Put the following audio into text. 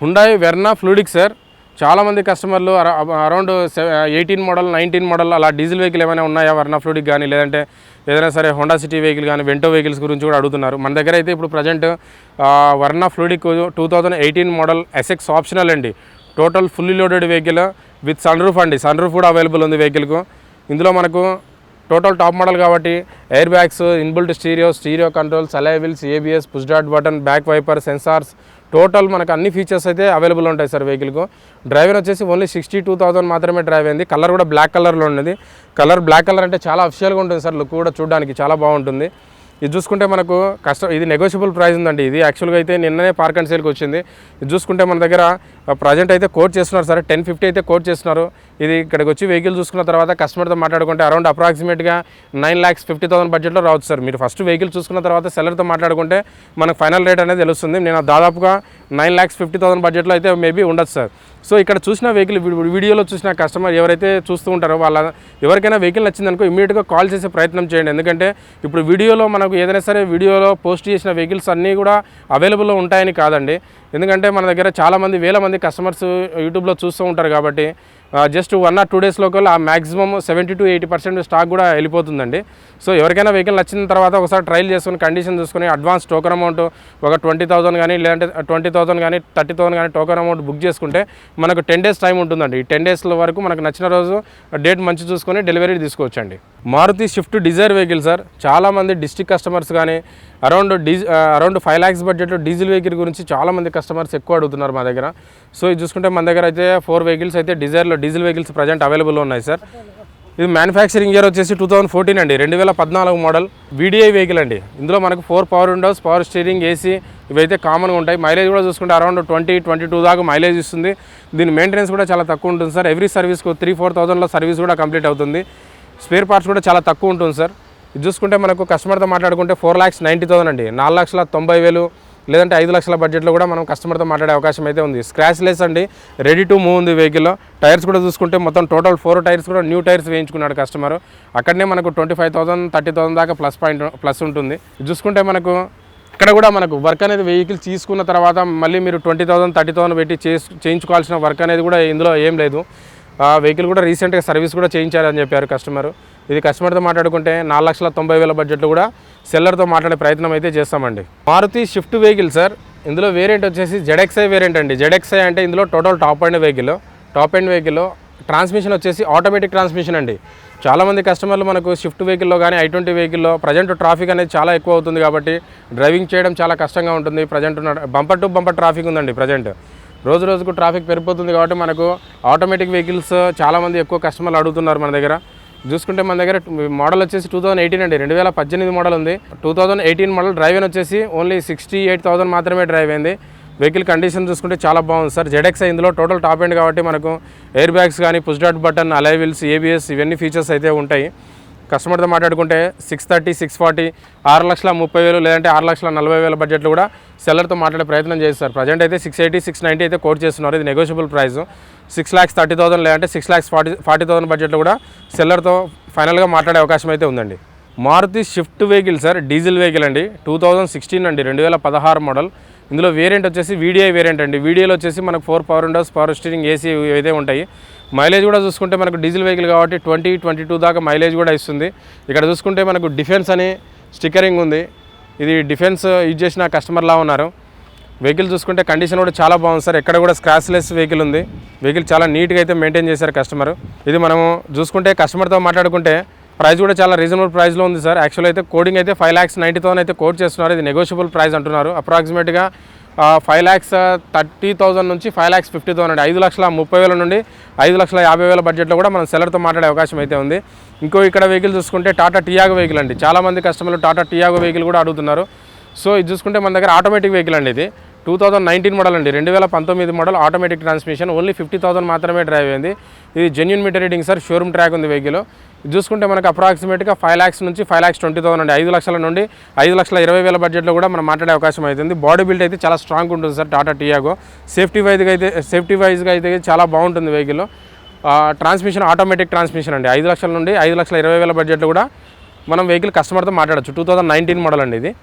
Hyundai Verna fluidic sir. చాలామంది కస్టమర్లు around 18 model 19 model అలా డీజిల్ వెహికల్ ఏమైనా ఉన్నాయా వెర్నా ఫ్లూయిడిక్ కానీ, లేదంటే ఏదైనా సరే హోండా సిటీ వెహికల్ కానీ, వెంటో వెహికల్స్ గురించి కూడా అడుగుతున్నారు. మన దగ్గర అయితే ఇప్పుడు present Verna fluidic 2018 model SX optional అండి. Total fully loaded vehicle with sun roof అండి. సన్ రూఫ్ కూడా అవైలబుల్ ఉంది వెహికల్కు. ఇందులో మనకు టోటల్ టాప్ మోడల్ కాబట్టి air bags, inbuilt stereo controls, alloy wheels, ABS, push start button, back wiper, sensors, total మనకు అన్ని ఫీచర్స్ అయితే అవైలబుల్ ఉంటాయి సార్ వెహికల్కు. డ్రైవర్ వచ్చేసి ఓన్లీ 62,000 మాత్రమే డ్రైవ్ అయింది. కలర్ కూడా బ్లాక్ కలర్లో ఉన్నది. బ్లాక్ కలర్ అంటే చాలా అఫిషియల్గా ఉంటుంది సార్. లుక్ కూడా చూడడానికి చాలా బాగుంటుంది. ఇది చూసుకుంటే మనకు ఇది నెగోషియబుల్ ప్రైస్ ఉందండి. ఇది యాక్చువల్గా అయితే నిన్ననే పార్క్ అండ్ సేల్కి వచ్చింది. ఇది చూసుకుంటే మన దగ్గర ప్రజెంట్ అయితే కోట్ చేస్తున్నారు సార్. 1050 అయితే కోట్ చేస్తున్నారు. ఇది ఇక్కడికి వచ్చి వెహికల్ చూసుకున్న తర్వాత కస్టమర్తో మాట్లాడుకుంటే అరౌండ్ అప్రాక్సిమేట్గా 9,50,000 బడ్జెట్లో రావచ్చు సార్. మీరు ఫస్ట్ వెహికల్ చూసుకున్న తర్వాత సెల్లర్తో మాట్లాడుకుంటే మనకు ఫైనల్ రేట్ అనేది తెలుస్తుంది. నేను దాదాపుగా 9,50,000 బడ్జెట్లో అయితే మేబీ ఉండొచ్చు సార్. సో ఇక్కడ చూసిన వెహికల్ వీడియోలో చూసిన కస్టమర్ ఎవరైతే చూస్తూ ఉంటారో ఎవరికైనా వెహికల్ నచ్చిందనుకో ఇమీడియట్గా కాల్ చేసే ప్రయత్నం చేయండి. ఎందుకంటే ఇప్పుడు వీడియోలో మనకు ఏదైనా సరే వీడియోలో పోస్ట్ చేసిన వెహికల్స్ అన్నీ కూడా అవైలబుల్లో ఉంటాయని కాదండి. ఎందుకంటే మన దగ్గర చాలామంది వేల మంది కస్టమర్స్ యూట్యూబ్లో చూస్తూ ఉంటారు కాబట్టి జస్ట్ 1 or 2 days లోకల్ ఆ మ్యాక్సిమం 70 to 80% స్టాక్ కూడా వెళ్ళిపోతుందండి. సో ఎవరికైనా వెహికల్ నచ్చిన తర్వాత ఒకసారి ట్రయల్ చేసుకుని కండిషన్ చూసుకుని అడ్వాన్స్ టోకన్ అమౌంట్ ఒక 20,000 కానీ, లేదంటే 20,000 కానీ, 30,000 కానీ టోకన్ అమౌంట్ బుక్ చేసుకుంటే మనకు 10 days టైం ఉంటుందండి. ఈ 10 days వరకు మనకు నచ్చిన రోజు డేట్ మంచి చూసుకొని డెలివరీ తీసుకోవచ్చండి. Maruti Swift Dzire vehicle sir. చాలామంది డిస్ట్రిక్ట్ కస్టమర్స్ కానీ అరౌండ్ 5 lakhs బడ్జెట్లో డీజిల్ వెహికల్ గురించి చాలామంది కస్టమర్స్ ఎక్కువ అడుగుతున్నారు మా దగ్గర. సో ఇది చూసుకుంటే మన దగ్గర అయితే 4 వెహికల్స్ అయితే డీజిల్ వెహికల్స్ ప్రజెంట్ అవైలబుల్లో ఉన్నాయి సార్. ఇది మ్యానుఫ్యాక్చరింగ్ ఇయర్ వచ్చేసి 2014 అండి. 2014 మోడల్ వీడిఐ వెహికల్ అండి. ఇందులో మనకు 4 power Windows, power steering, AC ఇవైతే కామన్గా ఉంటాయి. మైలేజ్ కూడా చూసుకుంటే అరౌండ్ 20-22 దాకా మైలేజ్ ఇస్తుంది. దీని మెయింటెనెన్స్ కూడా చాలా తక్కువ ఉంటుంది సార్. ఎవ్రీ సర్వీస్కు 3-4,000లో సర్వీస్ కూడా కంప్లీట్ అవుతుంది. స్పేర్ పార్ట్స్ కూడా చాలా తక్కువ ఉంటుంది సార్. ఇది చూసుకుంటే మనకు కస్టమర్తో మాట్లాడుకుంటే 4,90,000 అండి. 4,90,000 లేదంటే 5 లక్షల బడ్జెట్లో కూడా మనం కస్టమర్తో మాట్లాడే అవకాశం అయితే ఉంది. స్క్రాచ్ లెస్ అండి, రెడీ టు మూవ్ ఉంది వెహికల్లో. టైర్స్ కూడా చూసుకుంటే మొత్తం టోటల్ 4 టైర్స్ కూడా న్యూ టైర్స్ వేయించుకున్నాడు కస్టమర్. అక్కడనే మనకు 25,000-30,000 దాకా ప్లస్ ఉంటుంది. ఇది చూసుకుంటే మనకు ఇక్కడ కూడా మనకు వర్క్ అనేది వెహికల్ తీసుకున్న తర్వాత మళ్ళీ మీరు 20,000-30,000 పెట్టి చేయించుకోవాల్సిన వర్క్ అనేది కూడా ఇందులో ఏం లేదు. వెహికల్ కూడా రీసెంట్గా సర్వీస్ కూడా చేయించారని చెప్పారు కస్టమర్. ఇది కస్టమర్తో మాట్లాడుకుంటే 4,90,000 బడ్జెట్లో కూడా సెల్లర్తో మాట్లాడే ప్రయత్నం అయితే చేస్తామండి. Maruti Swift vehicle sir. ఇందులో వేరియంట్ వచ్చేసి ZXi వేరియంట్ అండి. ZXi అంటే ఇందులో total top end vehicle transmission వచ్చేసి ఆటోమేటిక్ ట్రాన్స్మిషన్ అండి. చాలామంది కస్టమర్లు మనకు స్విఫ్ట్ వెహికల్లో కానీ i20 వెహికల్లో ప్రజెంట్ ట్రాఫిక్ అనేది చాలా ఎక్కువ అవుతుంది కాబట్టి డ్రైవింగ్ చేయడం చాలా కష్టంగా ఉంటుంది. Present bumper to bumper traffic ఉందండి. ప్రజెంట్ రోజుకు ట్రాఫిక్ పెరిగిపోతుంది కాబట్టి మనకు ఆటోమేటిక్ వెహికల్స్ చాలామంది ఎక్కువ కస్టమర్లు అడుగుతున్నారు మన దగ్గర. చూసుకుంటే మన దగ్గర మోడల్ వచ్చేసి 2018 అండి. 2018 మోడల్ ఉంది. 2018 మోడల్ డ్రైవ్ అయిన వచ్చేసి ఓన్లీ 68,000 మాత్రమే డ్రైవ్ అయింది. వెహికల్ కండిషన్ చూసుకుంటే చాలా బాగుంది సార్. ZXi ఇందులో టోటల్ టాప్ ఎండ్ కాబట్టి మనకు ఎయిర్ బ్యాగ్స్ కానీ, పుష్ స్టార్ట్ బటన్, అలై వీల్స్, ఏబిఎస్ ఇవన్నీ ఫీచర్స్ అయితే ఉంటాయి. కస్టమర్తో మాట్లాడుకుంటే 630, 640, 6,30,000 లేదంటే 6,40,000 బడ్జెట్లో కూడా సెల్లర్తో మాట్లాడే ప్రయత్నం చేస్తారు. ప్రజెంట్ అయితే 680, 690 అయితే కోట్ చేస్తున్నారు. ఇది నెగోషియబుల్ ప్రైస్. 6,30,000 లేదంటే 6,40,000 బడ్జెట్లో కూడా సెల్లర్తో ఫైనల్గా మాట్లాడే అవకాశం అయితే ఉందండి. Maruti Swift vehicle sir. Diesel vehicle అండి. 2016 అండి. 2016 మోడల్. ఇందులో వేరియంట్ వచ్చేసి వీడిఐ వేరియంట్ అండి. వీడియోలో వచ్చేసి మనకు 4 power Windows, power steering, AC అయితే ఉంటాయి. మైలేజ్ కూడా చూసుకుంటే మనకు డీజిల్ వెహికల్ కాబట్టి 20-22 దాకా మైలేజ్ కూడా ఇస్తుంది. ఇక్కడ చూసుకుంటే మనకు డిఫెన్స్ అని స్టిక్కరింగ్ ఉంది. ఇది డిఫెన్స్ యూజ్ చేసిన కస్టమర్లా ఉన్నారు. వెహికల్ చూసుకుంటే కండిషన్ కూడా చాలా బాగుంది సార్. ఎక్కడ కూడా స్క్రాచ్ లెస్ వెహికల్ ఉంది. వెహికల్ చాలా నీట్గా అయితే మెయింటైన్ చేశారు కస్టమర్. ఇది మనము చూసుకుంటే కస్టమర్తో మాట్లాడుకుంటే ప్రైస్ కూడా చాలా రీజనబుల్ ప్రైస్లో ఉంది సార్. యాక్చువల్ అయితే కోడింగ్ అయితే 5,90,000 అయితే కోట్ చేస్తున్నారు. ఇది నెగోషియబుల్ ప్రైస్ అంటున్నారు. అప్రాక్సిమేట్గా 5,30,000 నుంచి 5,50,000 అండి. 5,30,000 నుండి 5,50,000 బడ్జెట్లో కూడా మనం సెల్లర్తో మాట్లాడే అవకాశం అయితే ఉంది. ఇంకో ఇక్కడ వెహికల్ చూసుకుంటే టాటా టియాగో వెహికల్ అండి. చాలామంది కస్టమర్లు టాటా టియాగో వెహికల్ కూడా అడుగుతున్నారు. సో ఇది చూసుకుంటే మన దగ్గర ఆటోమేటిక్ వెహికల్ అండి. ఇది 2019 మోడల్ అండి. 2019 మోడల్ ఆటోమేటిక్ ట్రాన్స్మిషన్. ఓన్లీ 50,000 మాత్రమే డ్రైవ్ అయింది. ఇది genuine meter reading sir. Showroom track ఉంది వెహికల్. ఇది చూసుకుంటే మనకు అప్రాక్సిమేట్గా 5 lakhs నుంచి 5,20,000 అండి. 5 లక్షల నుండి 5,20,000 బడ్జెట్లో కూడా మనం మాట్లాడే అవకాశం అవుతుంది. బాడీ బిల్డ్ అయితే చాలా స్ట్రాంగ్ ఉంటుంది సార్ టాటా టియాగో. సేఫ్టీ వైజ్గా అయితే చాలా బాగుంటుంది వెహికల్. ట్రాన్స్మిషన్ ఆటోమేటిక్ ట్రాన్స్మిషన్ అండి. 5 లక్షల నుండి 5,20,000 బడ్జెట్లో కూడా మనం వెహికల్ కస్టమర్తో మాట్లాడచ్చు. 2019 మోడల్ అండి ఇది.